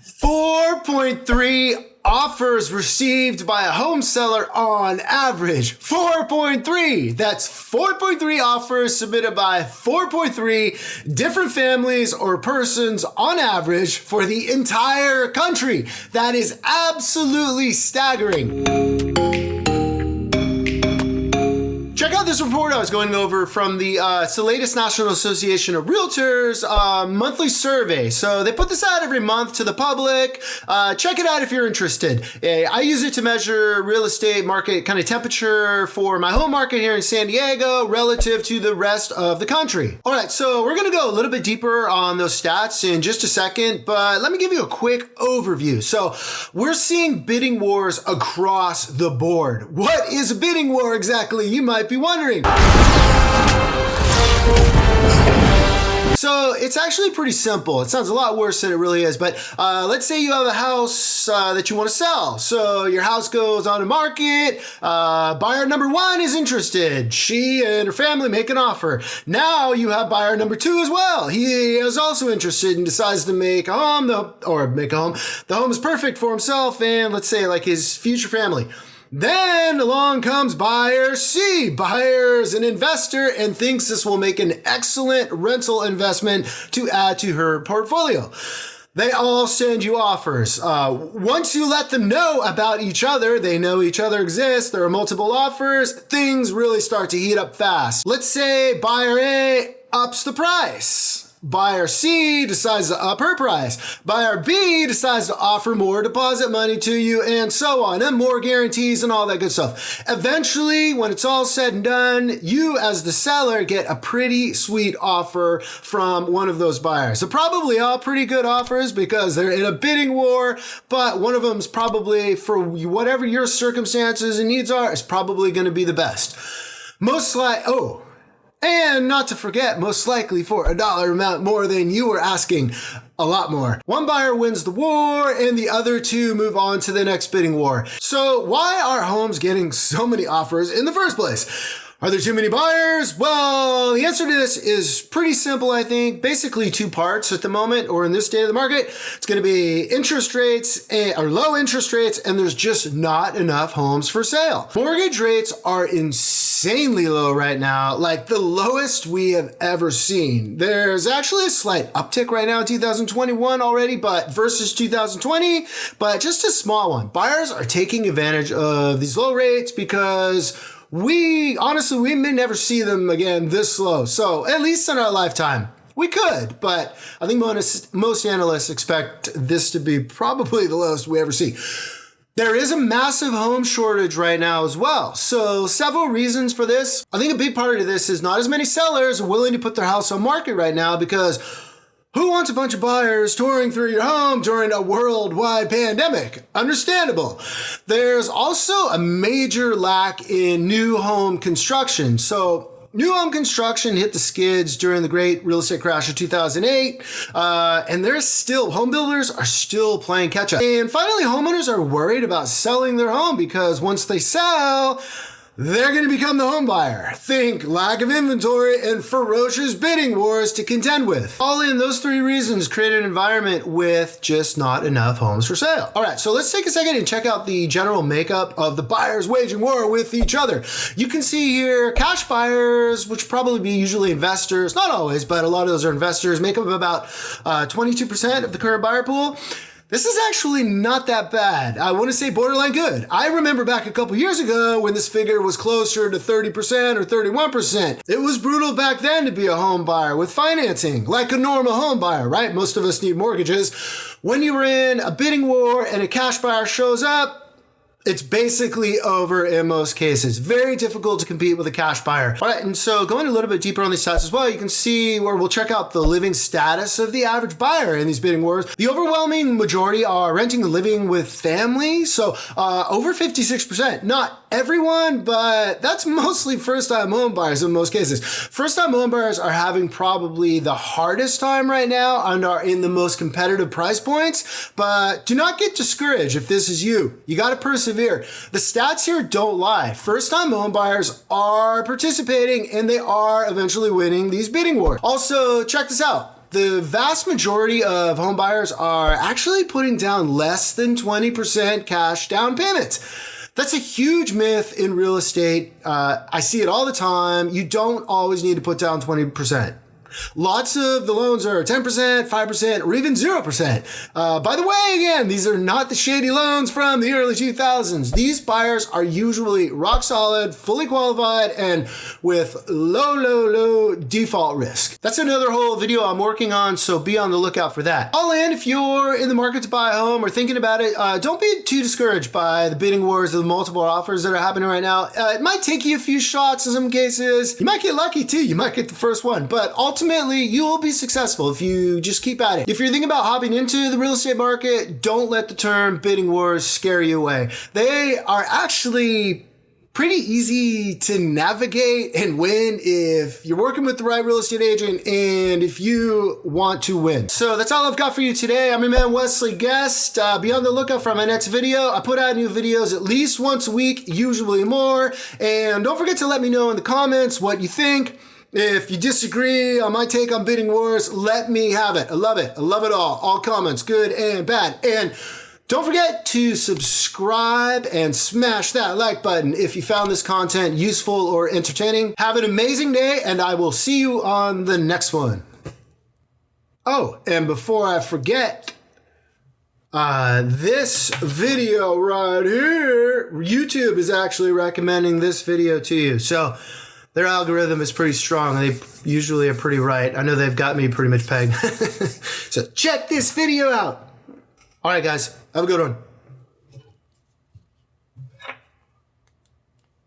4.3 offers received by a home seller on average. 4.3. That's 4.3 offers submitted by 4.3 different families or persons on average for the entire country. That is absolutely staggering. Check out this report I was going over from the latest National Association of Realtors monthly survey. So they put this out every month to the public. Check it out if you're interested. I use it to measure real estate market kind of temperature for my home market here in San Diego relative to the rest of the country. All right, so we're going to go a little bit deeper on those stats in just a second, but let me give you a quick overview. So we're seeing bidding wars across the board. What is a bidding war exactly? You might be wondering. So it's actually pretty simple. It sounds a lot worse than it really is, but let's say you have a house that you want to sell. So your house goes on the market. Buyer number one is interested. She and her family make an offer. Now you have buyer number two as well. He is also interested and decides to make a home. The home is perfect for himself and let's say like his future family. Then along comes buyer C. Buyer's an investor and thinks this will make an excellent rental investment to add to her portfolio. They all send you offers. Once you let them know about each other, they know each other exists, there are multiple offers, things really start to heat up fast. Let's say buyer A ups the price. Buyer C decides to up her price. Buyer B decides to offer more deposit money to you and so on, and more guarantees and all that good stuff. Eventually, when it's all said and done, you as the seller get a pretty sweet offer from one of those buyers. They're probably all pretty good offers because they're in a bidding war, but one of them's probably, for whatever your circumstances and needs are, is probably going to be the best. And not to forget, most likely for a dollar amount more than you were asking, a lot more. One buyer wins the war and the other two move on to the next bidding war. So why are homes getting so many offers in the first place? Are there too many buyers? Well, the answer to this is pretty simple, I think. Basically two parts at the moment, or in this state of the market. It's going to be interest rates or low interest rates, and there's just not enough homes for sale. Mortgage rates are insanely low right now, like the lowest we have ever seen. There's actually a slight uptick right now in 2021 already, but versus 2020, but just a small one. Buyers are taking advantage of these low rates because we may never see them again this low. So at least in our lifetime, we could, but I think most analysts expect this to be probably the lowest we ever see. There is a massive home shortage right now as well. So several reasons for this. I think a big part of this is not as many sellers are willing to put their house on market right now because who wants a bunch of buyers touring through your home during a worldwide pandemic? Understandable. There's also a major lack in new home construction. So new home construction hit the skids during the great real estate crash of 2008. And home builders are still playing catch up. And finally, homeowners are worried about selling their home because once they sell, they're going to become the home buyer. Think lack of inventory and ferocious bidding wars to contend with. All in, those three reasons create an environment with just not enough homes for sale. All right, so let's take a second and check out the general makeup of the buyers waging war with each other. You can see here cash buyers, which probably be usually investors, not always, but a lot of those are investors, make up about 22% of the current buyer pool. This is actually not that bad. I want to say borderline good. I remember back a couple years ago when this figure was closer to 30% or 31%. It was brutal back then to be a home buyer with financing, like a normal home buyer, right? Most of us need mortgages. When you were in a bidding war and a cash buyer shows up, it's basically over in most cases. Very difficult to compete with a cash buyer. All right, and so going a little bit deeper on these stats as well, you can see where we'll check out the living status of the average buyer in these bidding wars. The overwhelming majority are renting and living with family. So over 56%, not everyone, but that's mostly first-time home buyers in most cases. First-time home buyers are having probably the hardest time right now and are in the most competitive price points, but do not get discouraged if this is you. You got to persevere. The stats here don't lie. First-time home buyers are participating and they are eventually winning these bidding wars. Also, check this out. The vast majority of home buyers are actually putting down less than 20% cash down payments. That's a huge myth in real estate. I see it all the time. You don't always need to put down 20%. Lots of the loans are 10%, 5%, or even 0%. By the way, again, these are not the shady loans from the early 2000s. These buyers are usually rock solid, fully qualified, and with low default risk. That's another whole video I'm working on, so be on the lookout for that. All in, if you're in the market to buy a home or thinking about it, don't be too discouraged by the bidding wars of the multiple offers that are happening right now. It might take you a few shots in some cases. You might get lucky too. You might get the first one, but ultimately, you will be successful if you just keep at it. If you're thinking about hopping into the real estate market, don't let the term bidding wars scare you away. They are actually pretty easy to navigate and win if you're working with the right real estate agent and if you want to win. So that's all I've got for you today. I'm your man Wesley Guest. Be on the lookout for my next video. I put out new videos at least once a week, usually more. And don't forget to let me know in the comments what you think. If you disagree on my take on bidding wars, let me have it. I love it. I love it all. All comments, good and bad. And don't forget to subscribe and smash that like button if you found this content useful or entertaining. Have an amazing day, and I will see you on the next one. Oh, and before I forget, this video right here, YouTube is actually recommending this video to you. So their algorithm is pretty strong. They usually are pretty right. I know they've got me pretty much pegged. So check this video out. All right, guys. Have a good one.